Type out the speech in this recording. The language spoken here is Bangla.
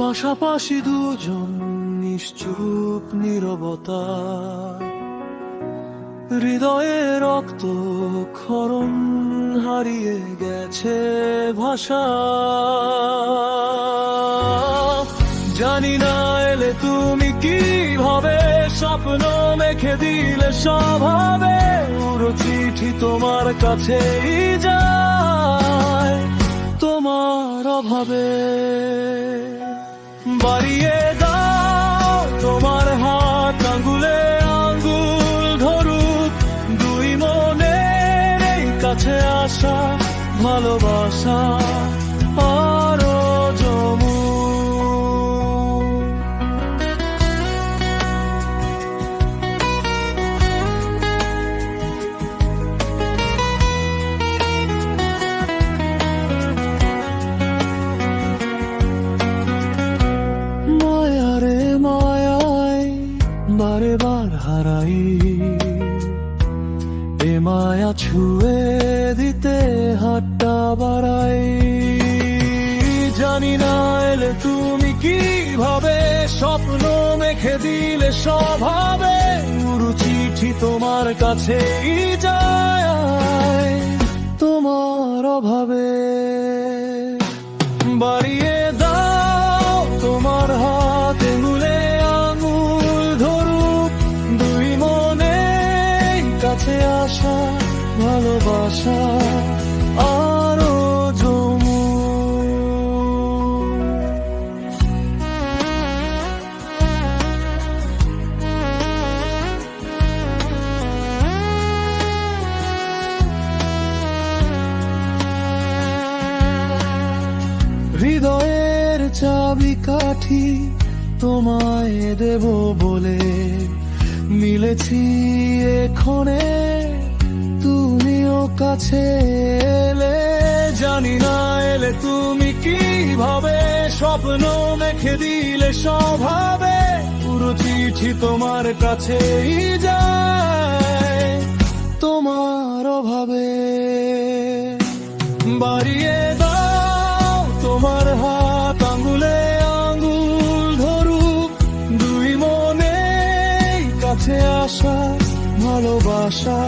পাশাপাশি দুজন নিশ্চুপ নীরবতা, হৃদয়ে রক্ত ক্ষরণ হারিয়ে গেছে ভাষা। জানি না এলে তুমি কিভাবে স্বপ্ন মেখে দিলে স্বভাবে, পুরো চিঠি তোমার কাছেই যায় তোমার অভাবে। বাড়িয়ে দাও তোমার হাত, আঙ্গুলে আঙ্গুল ধরুক দুই মনের এই কাছে আসা ভালোবাসা আরো জমুক। মায়ারে মায়ায় বারে বার হারাই, এ মায়া ছুঁয়ে দিতে হাতটা বাড়াই। জানি না এলে তুমি কিভাবে স্বপ্ন মেখে দিলে স্বভাবে, পুরো চিঠি তোমার কাছেই যায় তোমার অভাবে। বাড়িয়ে দাও তোমার হাত, আঙ্গুলে আঙ্গুল ধরুক দুই মনে কাছে আসা ভালোবাসা আরো জমুক। হৃদয়ের চাবি কাঠি তোমায় দেব বলে মিলেছি এক্ষণে, তুমিও কাছে এলে। জানি না এলে তুমি কিভাবে স্বপ্ন মেখে দিলে স্বভাবে, পুরো চিঠি তোমার কাছেই যায় তোমার অভাবে। বাড়িয়ে দাও তোমার হাত, আঙ্গুলে আঙ্গুল ধরুক দুই মনে কাছে আসা ভালোবাসা